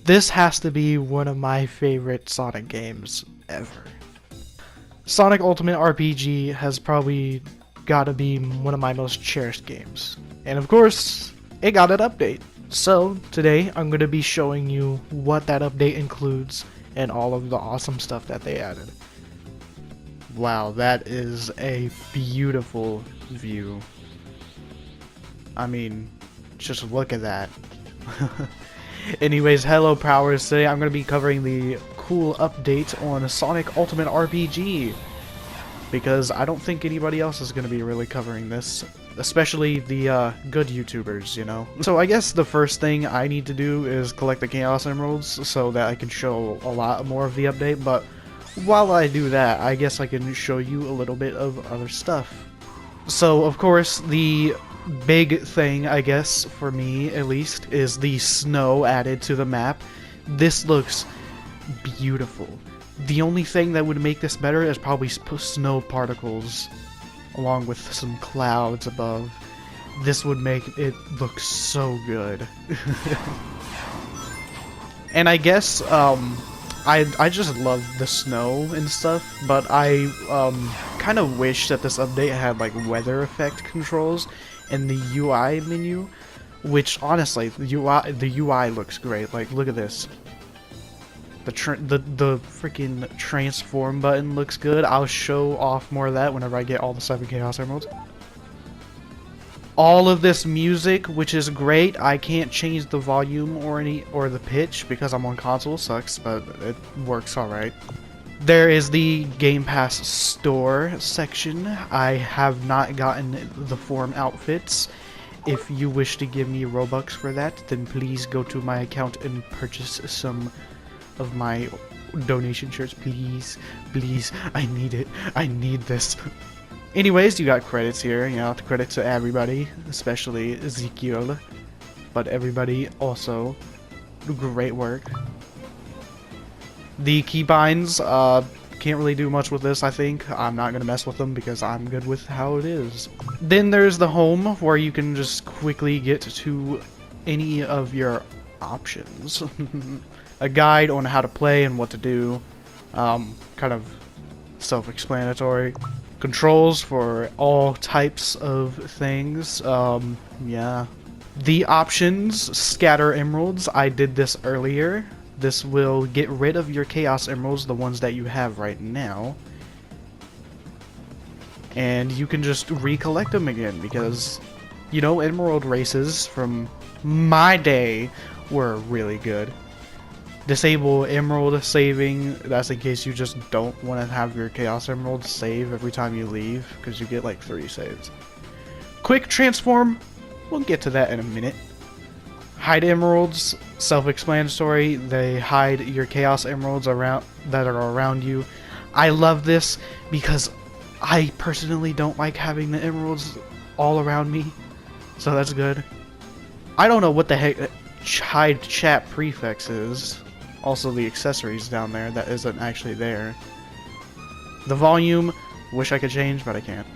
This has to be one of my favorite Sonic games ever. Sonic Ultimate RPG has probably got to be one of my most cherished games. And of course, it got an update. So today I'm going to be showing you what that update includes and all of the awesome stuff that they added. Wow, that is a beautiful view. I mean, just look at that. Anyways, hello Prowlers. Today I'm going to be covering the cool update on Sonic Ultimate RPG. Because I don't think anybody else is going to be really covering this. Especially the good YouTubers, you know? So I guess the first thing I need to do is collect the Chaos Emeralds so that I can show a lot more of the update. But while I do that, I guess I can show you a little bit of other stuff. So, of course, the big thing, I guess, for me at least, is the snow added to the map. This looks beautiful. The only thing that would make this better is probably snow particles along with some clouds above. This would make it look so good. And I guess I just love the snow and stuff, but I kind of wish that this update had like weather effect controls in the UI menu, which honestly the UI looks great. Like, look at this. The freaking transform button looks good. I'll show off more of that whenever I get all the 7 Chaos Emeralds. All of this music, which is great. I can't change the volume or the pitch because I'm on console. Sucks, but it works alright. There is the Game Pass store section. I have not gotten the form outfits. If you wish to give me Robux for that, then please go to my account and purchase some of my donation shirts, please. Please, I need it. I need this. Anyways, you got credits here, you know, credit to everybody, especially Ezekiel, but everybody also, great work. The keybinds, can't really do much with this, I think. I'm not gonna mess with them because I'm good with how it is. Then there's the home, where you can just quickly get to any of your options. A guide on how to play and what to do, kind of self-explanatory. Controls for all types of things, yeah. The options, scatter emeralds, I did this earlier. This will get rid of your Chaos Emeralds, the ones that you have right now. And you can just recollect them again, because, you know, emerald races from my day were really good. Disable emerald saving, that's in case you just don't want to have your Chaos Emerald save every time you leave, because you get like 3 saves. Quick transform, we'll get to that in a minute. Hide emeralds, self-explanatory, they hide your Chaos Emeralds around that are around you. I love this because I personally don't like having the emeralds all around me, so that's good. I don't know what the heck hide chat prefix is. Also the accessories down there that isn't actually there. The volume, wish I could change, but I can't.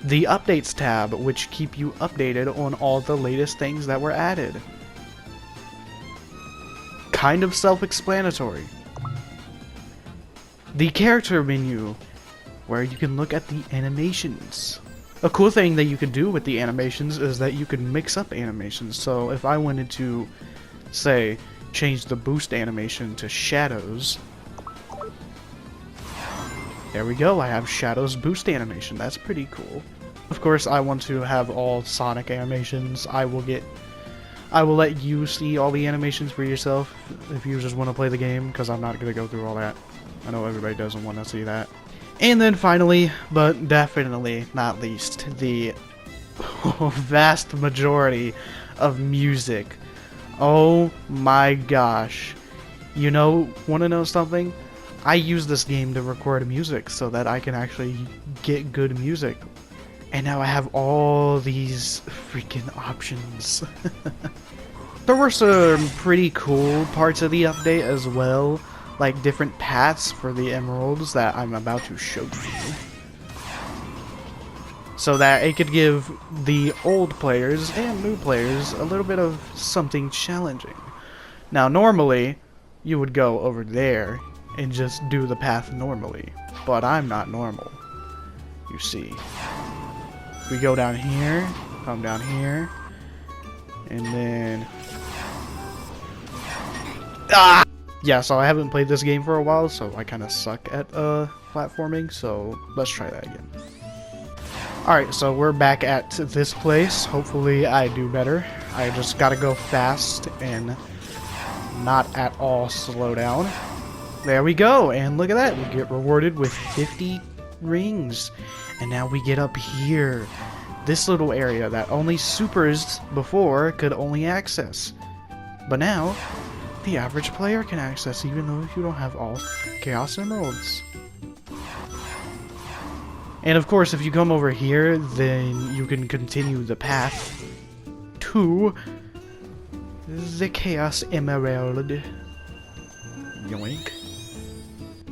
The updates tab, which keep you updated on all the latest things that were added. Kind of self-explanatory. The character menu, where you can look at the animations. A cool thing that you can do with the animations is that you can mix up animations. So if I wanted to, say, change the boost animation to shadows. There we go, I have Shadows boost animation. That's pretty cool. Of course, I want to have all Sonic animations. I will let you see all the animations for yourself if you just want to play the game, because I'm not going to go through all that. I know everybody doesn't want to see that. And then finally, but definitely not least, the vast majority of music. Oh my gosh. You know, want to know something? I use this game to record music so that I can actually get good music. And now I have all these freaking options. There were some pretty cool parts of the update as well, like different paths for the emeralds that I'm about to show you. So that it could give the old players and new players a little bit of something challenging. Now normally, you would go over there and just do the path normally. But I'm not normal, you see. We go down here, come down here, and then... Ah! Yeah, so I haven't played this game for a while, so I kind of suck at platforming, so let's try that again. Alright, so we're back at this place. Hopefully I do better. I just gotta go fast and not at all slow down. There we go, and look at that. We get rewarded with 50 rings. And now we get up here. This little area that only supers before could only access. But now, the average player can access, even though you don't have all Chaos Emeralds. And of course, if you come over here, then you can continue the path to the Chaos Emerald. Yoink.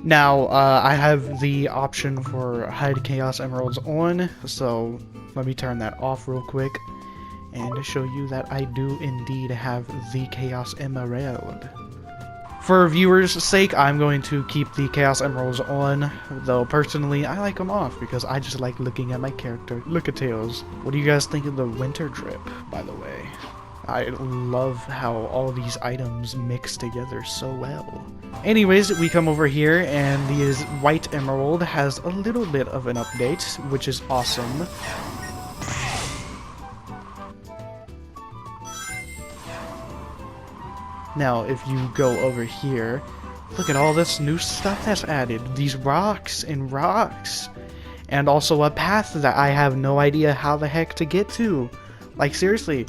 Now, I have the option for hide Chaos Emeralds on, so let me turn that off real quick and show you that I do indeed have the Chaos Emerald. For viewers' sake, I'm going to keep the Chaos Emeralds on, though personally I like them off because I just like looking at my character. Look at Tails. What do you guys think of the winter drip, by the way? I love how all these items mix together so well. Anyways, we come over here and the white emerald has a little bit of an update, which is awesome. Now, if you go over here, look at all this new stuff that's added. These rocks and rocks. And also a path that I have no idea how the heck to get to. Like, seriously,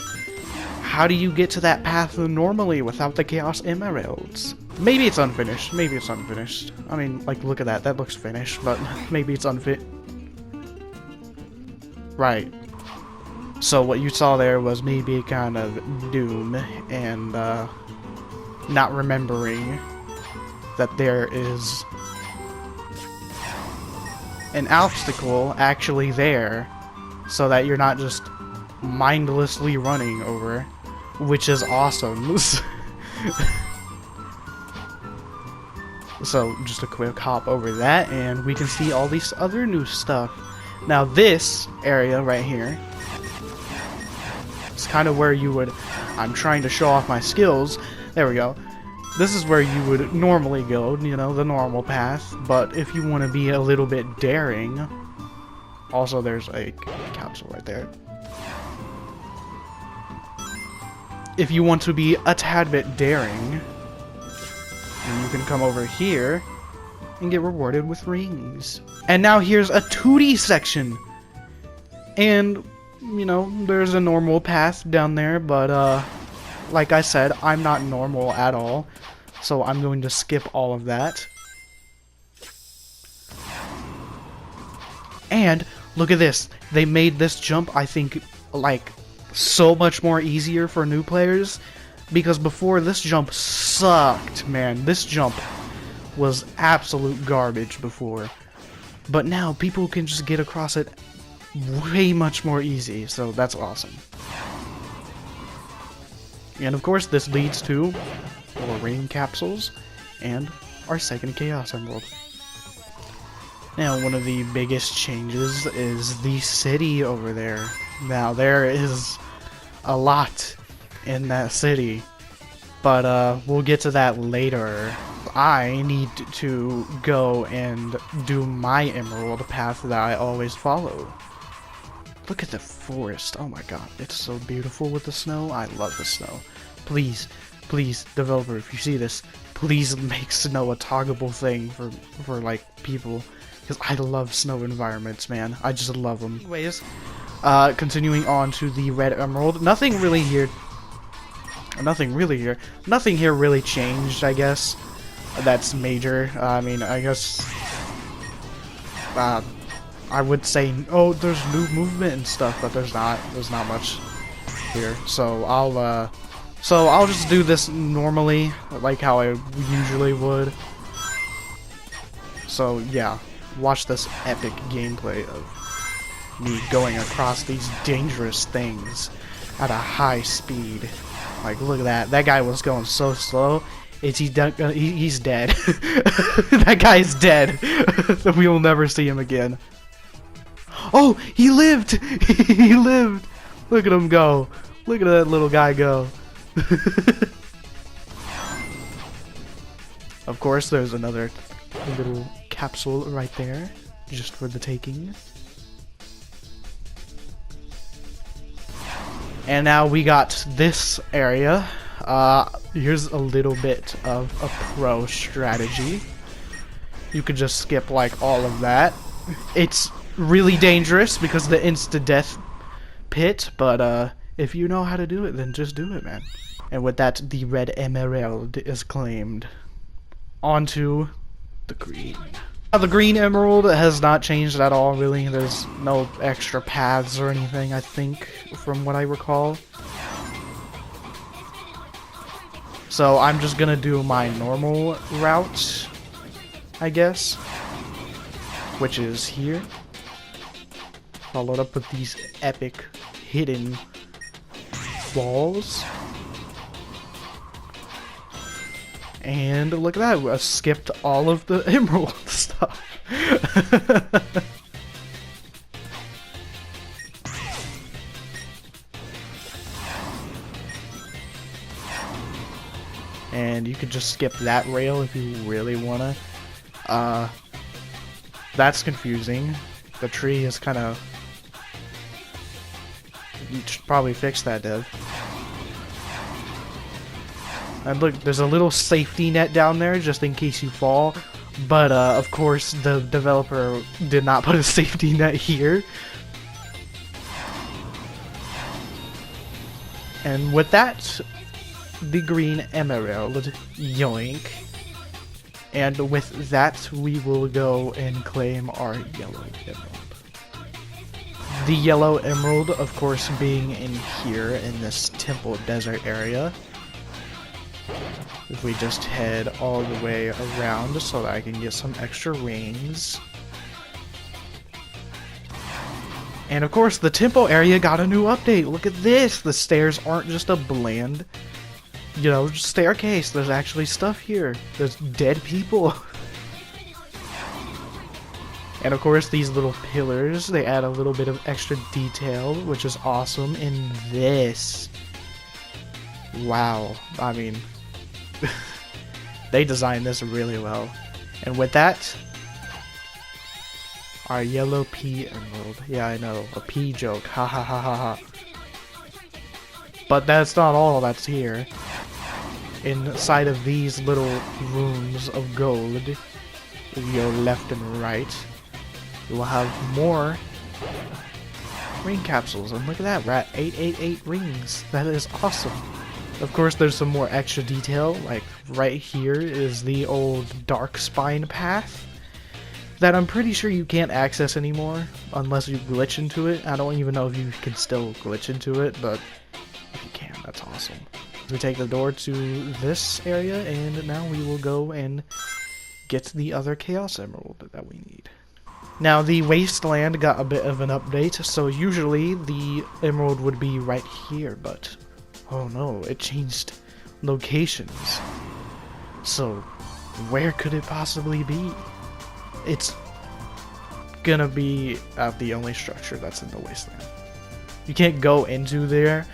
how do you get to that path normally without the Chaos Emeralds? Maybe it's unfinished. Maybe it's unfinished. I mean, like, look at that. That looks finished, but maybe it's unfit. Right. So what you saw there was maybe kind of Doom and, not remembering that there is an obstacle actually there, so that you're not just mindlessly running over, which is awesome. So just a quick hop over that and we can see all these other new stuff. Now this area right here is kind of where you would, I'm trying to show off my skills. There we go. This is where you would normally go, you know, the normal path. But if you want to be a little bit daring, also there's a capsule right there. If you want to be a tad bit daring, then you can come over here and get rewarded with rings. And now here's a 2D section. And, you know, there's a normal path down there, but, like I said, I'm not normal at all, so I'm going to skip all of that. And look at this. They made this jump, I think, like, so much more easier for new players, because before this jump sucked, man. This jump was absolute garbage before. But now people can just get across it way much more easy, so that's awesome. And of course, this leads to more rain capsules and our second Chaos Emerald. Now, one of the biggest changes is the city over there. Now, there is a lot in that city, but we'll get to that later. I need to go and do my emerald path that I always follow. Look at the forest. Oh my god, it's so beautiful with the snow. I love the snow. Please, please, developer, if you see this, please make snow a toggable thing for like people, because I love snow environments, man. I just love them. Anyways, continuing on to the red emerald. Nothing really here. Nothing here really changed, I guess. That's major. I mean, I guess. I would say, oh, there's new movement and stuff, but there's not. There's not much here. So I'll just do this normally, like how I usually would. So yeah, watch this epic gameplay of me going across these dangerous things at a high speed. Like, look at that. That guy was going so slow, Is he done? He's dead. That guy is dead. We will never see him again. Oh, he lived! He lived! Look at him go. Look at that little guy go. Of course, there's another little capsule right there, just for the taking. And now we got this area. Here's a little bit of a pro strategy. You could just skip like all of that. It's really dangerous because of the insta-death pit, but if you know how to do it, then just do it, man. And with that, the red emerald is claimed. Onto the green. Now, the green emerald has not changed at all, really. There's no extra paths or anything, I think, from what I recall. So I'm just gonna do my normal route, I guess, which is here, followed up with these epic hidden walls. And look at that, I skipped all of the emerald stuff. And you could just skip that rail if you really wanna. That's confusing. The tree is kind of... You should probably fix that, Dev. And look, there's a little safety net down there just in case you fall. But of course, the developer did not put a safety net here. And with that, the green emerald, yoink. And with that, we will go and claim our yellow emerald. The yellow emerald, of course, being in here in this temple desert area. If we just head all the way around so that I can get some extra rings. And of course, the temple area got a new update. Look at this! The stairs aren't just a bland, you know, staircase. There's actually stuff here. There's dead people. And of course, these little pillars, they add a little bit of extra detail, which is awesome in this. Wow. I mean, they designed this really well. And with that, our yellow pea emerald. Yeah, I know, a pea joke. Ha ha ha ha ha. But that's not all that's here. Inside of these little rooms of gold, if you go left and right, you will have more ring capsules. And look at that, we're at 888 rings. That is awesome. Of course, there's some more extra detail, like right here is the old dark spine path that I'm pretty sure you can't access anymore unless you glitch into it. I don't even know if you can still glitch into it, but if you can, that's awesome. We take the door to this area, and now we will go and get the other Chaos Emerald that we need. Now, the Wasteland got a bit of an update, so usually the emerald would be right here, but oh no, it changed locations. So, where could it possibly be? It's gonna be at the only structure that's in the Wasteland. You can't go into there,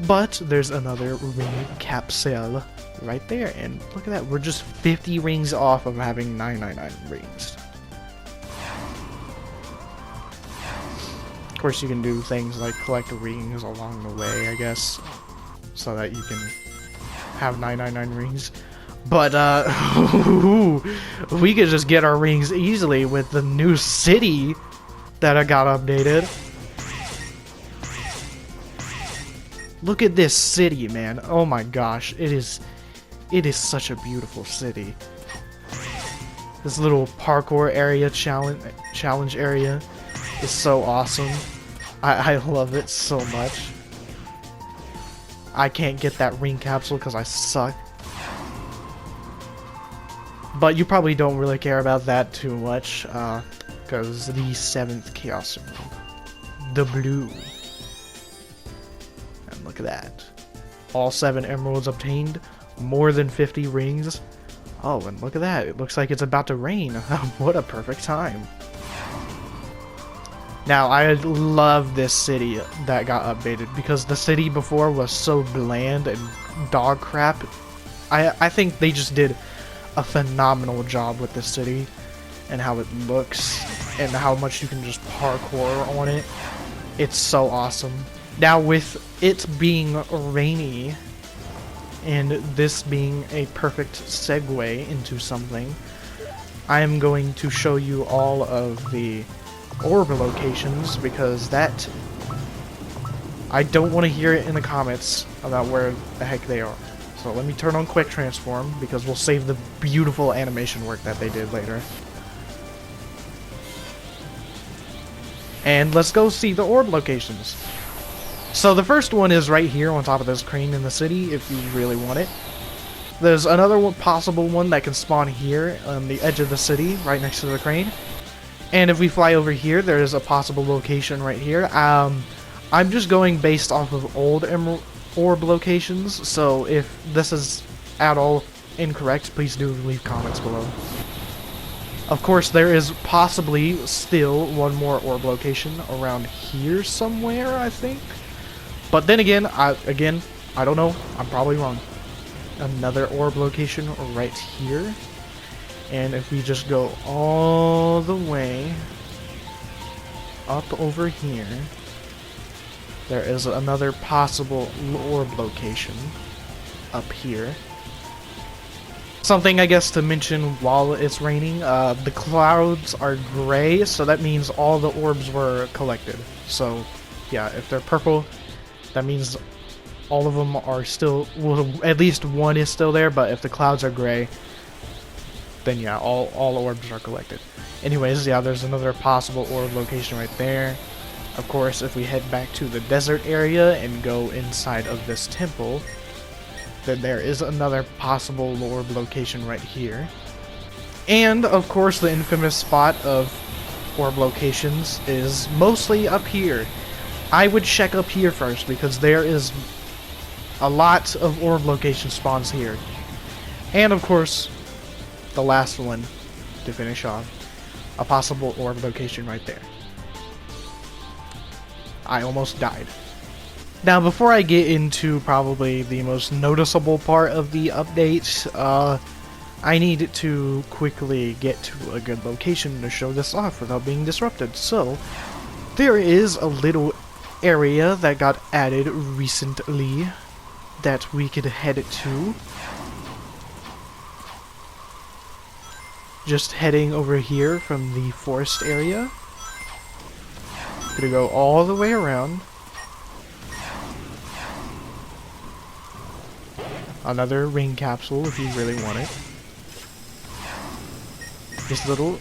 but there's another ring capsule right there, and look at that, we're just 50 rings off of having 999 rings. Of course, you can do things like collect rings along the way, I guess, so that you can have 999 rings. But we could just get our rings easily with the new city that got updated. Look at this city, man. Oh my gosh, it is such a beautiful city. This little parkour area, challenge area is so awesome. I love it so much. I can't get that ring capsule because I suck. But you probably don't really care about that too much, because the 7th Chaos Emerald, the blue. And look at that. All 7 emeralds obtained, more than 50 rings. Oh, and look at that. It looks like it's about to rain. What a perfect time. Now, I love this city that got updated because the city before was so bland and dog crap. I think they just did a phenomenal job with this city and how it looks and how much you can just parkour on it. It's so awesome. Now, with it being rainy and this being a perfect segue into something, I am going to show you all of the orb locations because that I don't want to hear it in the comments about where the heck they are. So let me turn on quick transform because we'll save the beautiful animation work that they did later. And let's go see the orb locations. So the first one is right here on top of this crane in the city if you really want it. There's another one, possible one that can spawn here on the edge of the city right next to the crane. And if we fly over here, there is a possible location right here. I'm just going based off of old orb locations, so if this is at all incorrect, please do leave comments below. Of course, there is possibly still one more orb location around here somewhere, I think. But then again, I don't know. I'm probably wrong. Another orb location right here. And if we just go all the way up over here, there is another possible orb location up here. Something I guess to mention while it's raining, the clouds are gray, so that means all the orbs were collected. So yeah, if they're purple, that means all of them are still, well, at least one is still there, but if the clouds are gray, then yeah, all orbs are collected. Anyways, yeah, there's another possible orb location right there. Of course, if we head back to the desert area and go inside of this temple, then there is another possible orb location right here. And, of course, the infamous spot of orb locations is mostly up here. I would check up here first because there is a lot of orb location spawns here. And, of course, the last one to finish off, a possible orb location right there. I almost died. Now, before I get into probably the most noticeable part of the update, I need to quickly get to a good location to show this off without being disrupted. So, there is a little area that got added recently that we could head to. Just heading over here from the forest area. Gonna go all the way around. Another ring capsule if you really want it. This little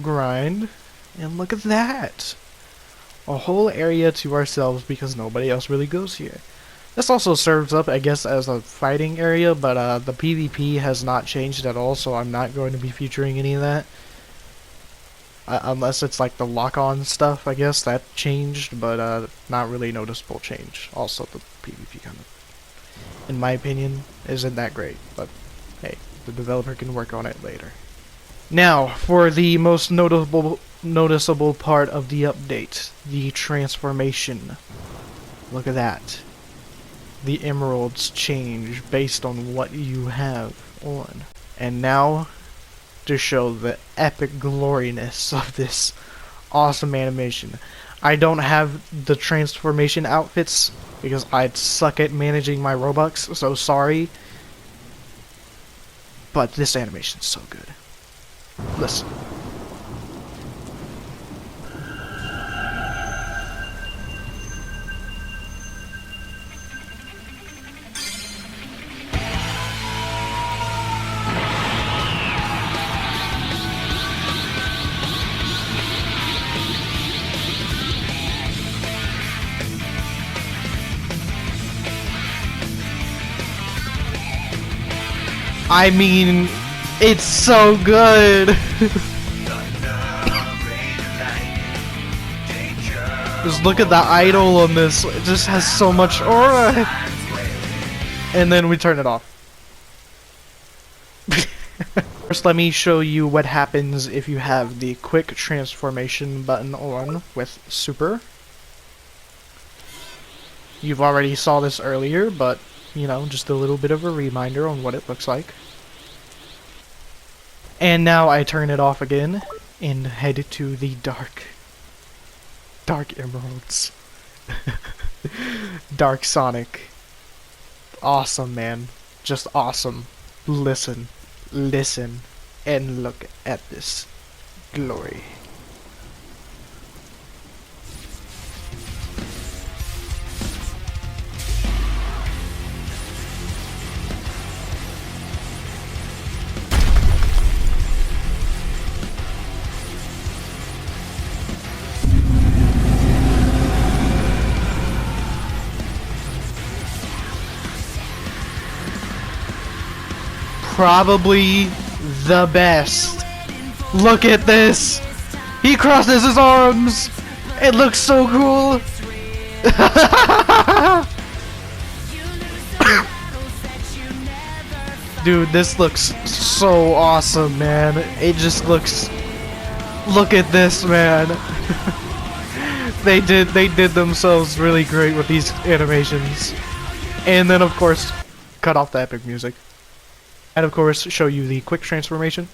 grind. And look at that! A whole area to ourselves because nobody else really goes here. This also serves up, I guess, as a fighting area, but the PvP has not changed at all, so I'm not going to be featuring any of that. Unless it's like the lock-on stuff, I guess, that changed, but not really noticeable change. Also, the PvP kind of, in my opinion, isn't that great, but hey, the developer can work on it later. Now, for the most noticeable part of the update, the transformation. Look at that. The emeralds change based on what you have on. And now, to show the epic gloriness of this awesome animation. I don't have the transformation outfits because I suck at managing my Robux, so sorry. But this animation is so good. Listen. I mean, it's so good. Just look at the idol on this. It just has so much aura. And then we turn it off. First, let me show you what happens if you have the quick transformation button on with Super. You've already saw this earlier, but, you know, just a little bit of a reminder on what it looks like. And now I turn it off again and head to the dark emeralds. Dark Sonic. Awesome, man. Just awesome. Listen, and look at this glory. Probably the best. Look at this. He crosses his arms. It looks so cool. Dude, this looks so awesome, man. It just looks... Look at this, man. They did themselves really great with these animations. And then, of course, cut off the epic music. And of course, show you the quick transformation.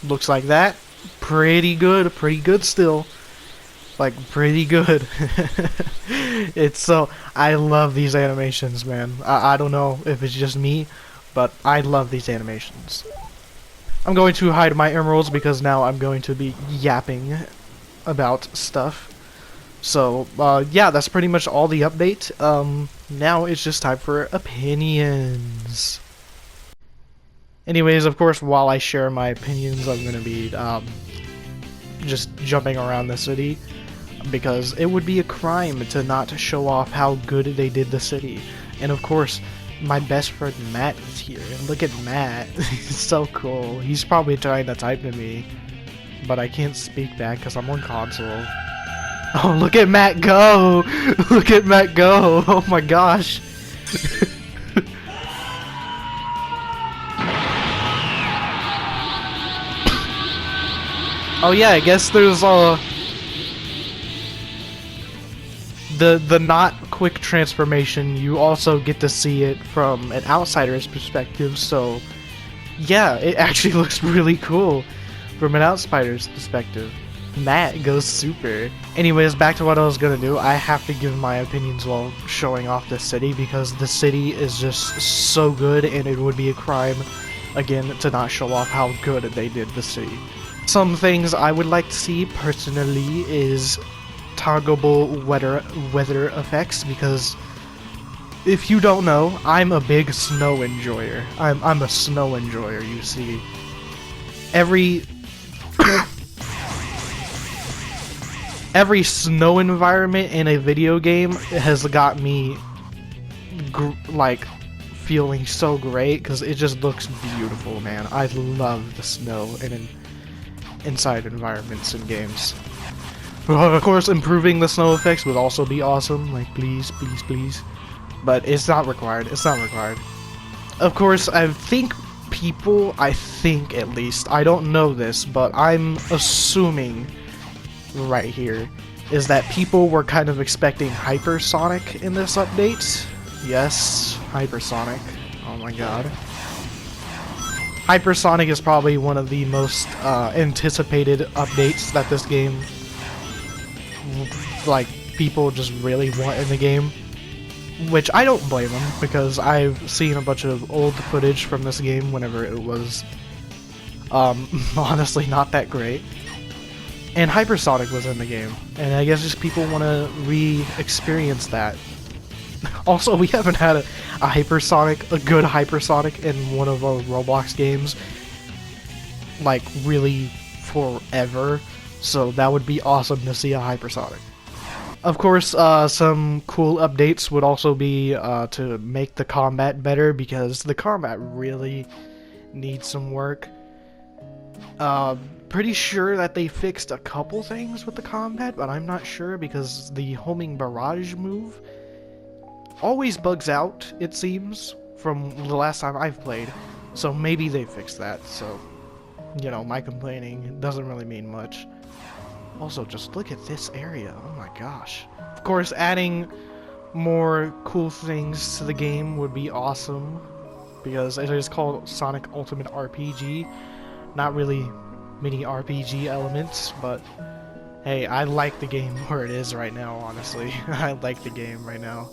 Looks like that. Pretty good still. Like, pretty good. It's so... I love these animations, man. I don't know if it's just me, but I love these animations. I'm going to hide my emeralds because now I'm going to be yapping about stuff. So, yeah, that's pretty much all the update. Now it's just time for opinions. Anyways, of course, while I share my opinions, I'm gonna be, just jumping around the city. Because it would be a crime to not show off how good they did the city. And of course, my best friend Matt is here. And look at Matt. He's so cool. He's probably trying to type to me. But I can't speak back because I'm on console. Oh, look at Matt go! Look at Matt go! Oh my gosh! Oh yeah, I guess there's the not quick transformation. You also get to see it from an outsider's perspective, so yeah, it actually looks really cool from an outsider's perspective. Matt goes super. Anyways, back to what I was gonna do. I have to give my opinions while showing off the city because the city is just so good and it would be a crime, again, to not show off how good they did the city. Some things I would like to see personally is toggleable weather effects because if you don't know, I'm a big snow enjoyer. I'm a snow enjoyer, you see. Every snow environment in a video game has got me like feeling so great because it just looks beautiful, man. I love the snow in inside environments in games. Of course, improving the snow effects would also be awesome. Like, please, please, please. But it's not required. It's not required. Of course, I think at least, I don't know this, but I'm assuming right here is that people were kind of expecting Hypersonic in this update. Yes, Hypersonic. Oh my god. Hypersonic is probably one of the most anticipated updates that this game, like, people just really want in the game. Which I don't blame them, because I've seen a bunch of old footage from this game whenever it was honestly not that great. And Hypersonic was in the game, and I guess just people want to re-experience that. Also, we haven't had a good Hypersonic in one of our Roblox games, like, really forever, so that would be awesome to see a Hypersonic. Of course, some cool updates would also be to make the combat better, because the combat really needs some work. Pretty sure that they fixed a couple things with the combat, but I'm not sure because the homing barrage move always bugs out, it seems, from the last time I've played. So maybe they fixed that, so, you know, my complaining doesn't really mean much. Also, just look at this area, oh my gosh. Of course, adding more cool things to the game would be awesome, because it is called Sonic Ultimate RPG. Not really many RPG elements, but hey, I like the game where it is right now, honestly. I like the game right now.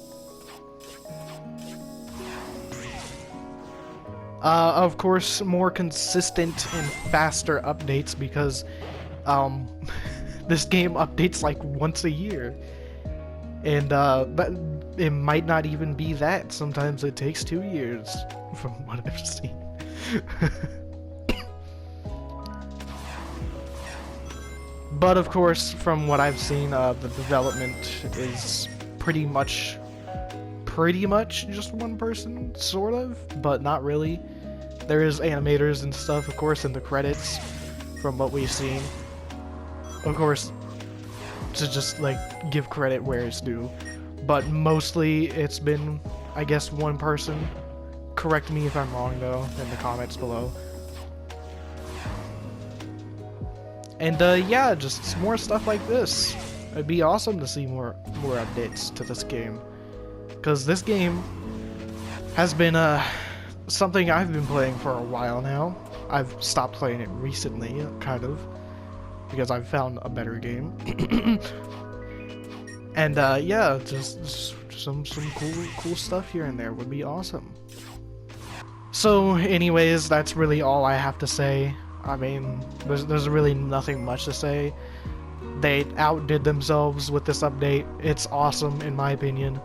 Of course, more consistent and faster updates, because this game updates like once a year. And but it might not even be that. Sometimes it takes 2 years, from what I've seen. But of course, from what I've seen, the development is pretty much just one person, sort of, but not really. There is animators and stuff, of course, in the credits, from what we've seen. Of course, to just, like, give credit where it's due. But mostly, it's been, I guess, one person. Correct me if I'm wrong, though, in the comments below. And, yeah, just more stuff like this. It'd be awesome to see more updates to this game. Because this game has been, something I've been playing for a while now. I've stopped playing it recently, kind of, because I've found a better game. And, yeah, just some cool stuff here and there would be awesome. So, anyways, that's really all I have to say. I mean, there's really nothing much to say. They outdid themselves with this update. It's awesome, in my opinion.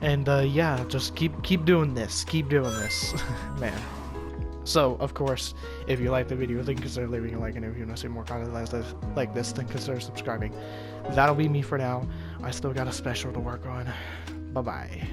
And, yeah, just keep doing this. Keep doing this. Man. So, of course, if you liked the video, then consider leaving a like, and if you want to see more content like this, then consider subscribing. That'll be me for now. I still got a special to work on. Bye-bye.